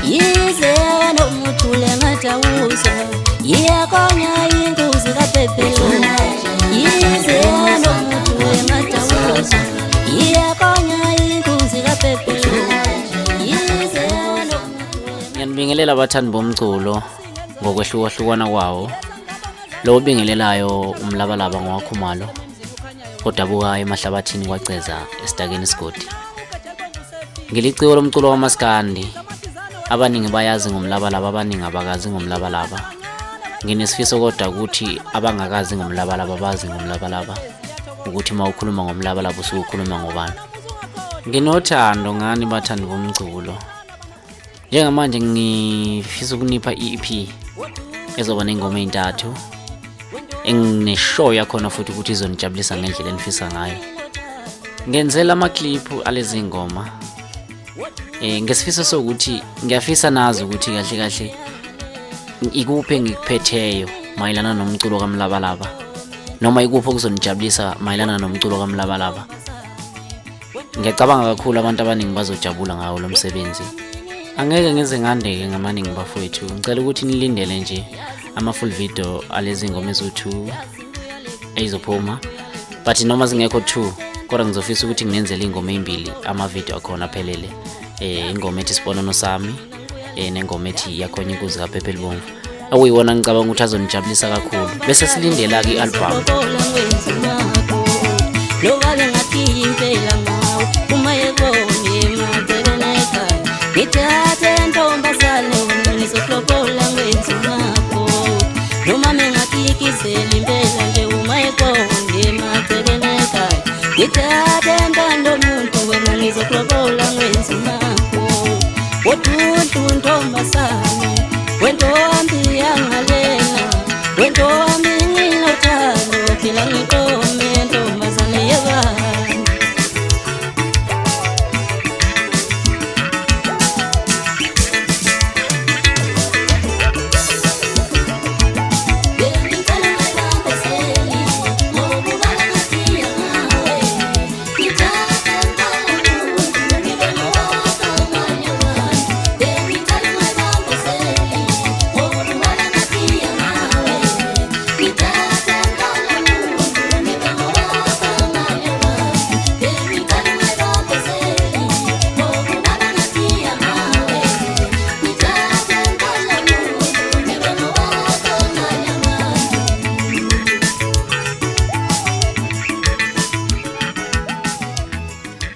yize nomuthule ngatawuza yiyakonya inkuzi kapepelo yize nomuthule ngatawuza yiyakonya inkuzi kapepelo yize nomuthule. Ngiyanibingelela abathandi bomculo ngokwehlukahlukana kwawo. Lo bingelelayo umlabalaba ngowakhumalo odabuka emahlabathini kwaceza esidakeni isigodi. Ngiliciko lomculo wamaskandi. Abaningi bayazi ngomlabalaba, abaningi abakazi ngomlabalaba. Nginesifiso kodwa ukuthi abangakazi ngomlabalaba bazi ngomlabalaba, ukuthi mawukhuluma ngomlabalaba usukhuluma ngobani. Nginothando ngani bathandi bomculo. Njengamanje ngifisa ukunipha i-EP ezoba nengoma ezintathu engineshow yakhona futhi ukuthi izonijabulisa ngendlela enifisa ngayo. Ngenzela ama-clip alezi ngoma ngesifiso sokuthi ngiyafisa nazi ukuthi kahle kahle ikuphi engikuphetheyo mayelana nomculo kaMlabalaba, noma ikuphi okuzonijabulisa mayelana nomculo kaMlabalaba. Ngiyacabanga kakhulu abantu abaningi bazojabula ngawo lo msebenzi. Angeke ngize ngandeke ngamaningi bafowethu. Ngicela ukuthi nilindele nje ama-full video alezi ngoma ezo-2 ezizophuma, but noma zingekho 2 kodwa ngizofisa ukuthi nginenzele ingoma ezimbili ama-video akhona aphelele. Ingoma ethi Siponono Sami nengoma ethi Yakhonya Inkuzi kaPepe Libomvu, okuyiwona ngicabanga ukuthi azonijabulisa kakhulu. Bese silindela ke i-album. Lokale ngathi impela ngawo uma yebone madeleka ngithathe ntombazane ngizoklopola ngwenzi ngakho noma mengakikizela impela nje uma yebone madeleka ngithathe ntando muntu wena ngizoklopola ngwenzi ngakho wothuntu ntombazane wentombi yangalena wentombi nginothando phila ngikome ntombazane yebani.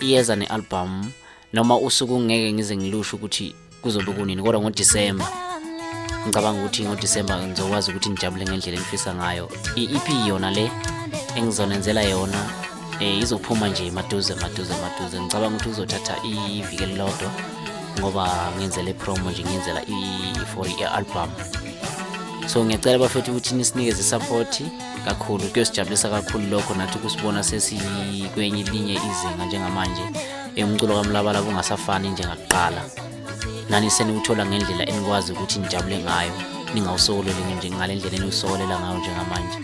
Iyeza ne-album noma usuku ngeke ngize ngilusho ukuthi kuzobe kunini, kodwa ngoDisemba ngicabanga ukuthi ngoDisemba ngizokwazi ukuthi nijabule ngendlela engifisa ngayo. I-EP yona le engizonenzela yona izophuma nje maduze. Ngicabanga ukuthi uzothatha iviki elilodwa ngoba ngenzele promo nje, ngenzela for i-album. So ngiyacela bafethu ukuthi nisinikeze support kakhulu, kuyosijabulisa kakhulu lokho nathi kusibona sesikwenye linye izinga njengamanje. Umculo kaMlabalaba ungasafani njengakuqala, nani seniwuthola ngendlela enikwazi ukuthi nijabule ngayo, ningawusokoleli nje ngalendlela enisokolela ngayo njengamanje.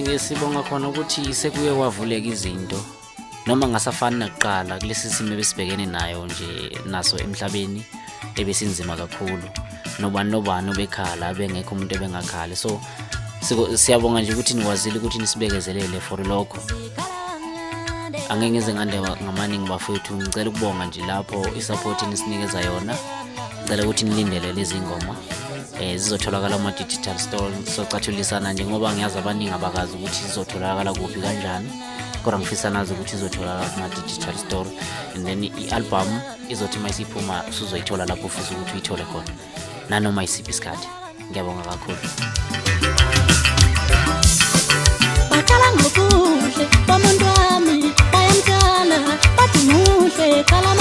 Ngisibonga khona ukuthi sekuye kwavuleka izinto, noma ngasafani nakuqala kulesi simo besibhekene nayo nje naso emhlabeni ebesinzima kakhulu. Nobani obekhala bengekho umuntu ebengakhala. So siyabonga nje ukuthi nikwazile ukuthi nisibekezelele for lokho. Angeke ngize ngande ngamaningi bafethu. Ngicela ukubonga nje lapho isupport nisinikeza yona. Ngicela ukuthi nilindele lezi ngoma zizotholakala kuma digital store. Socathulisana nje ngoba ngiyazi abaningi abakazi ukuthi zizotholakala kuphi kanjani, kodwa ngifisa nazi ukuthi izotholakala kuma digital store, and then i-album izothi mayisiphuma usuzoyithola lapho ufisa ukuthi uyithole khona nanoma isiphi isikhathi. Ngiyabonga kakhulu. Bakala ngokuhle bomuntu wami bayamthala bathi muhle kala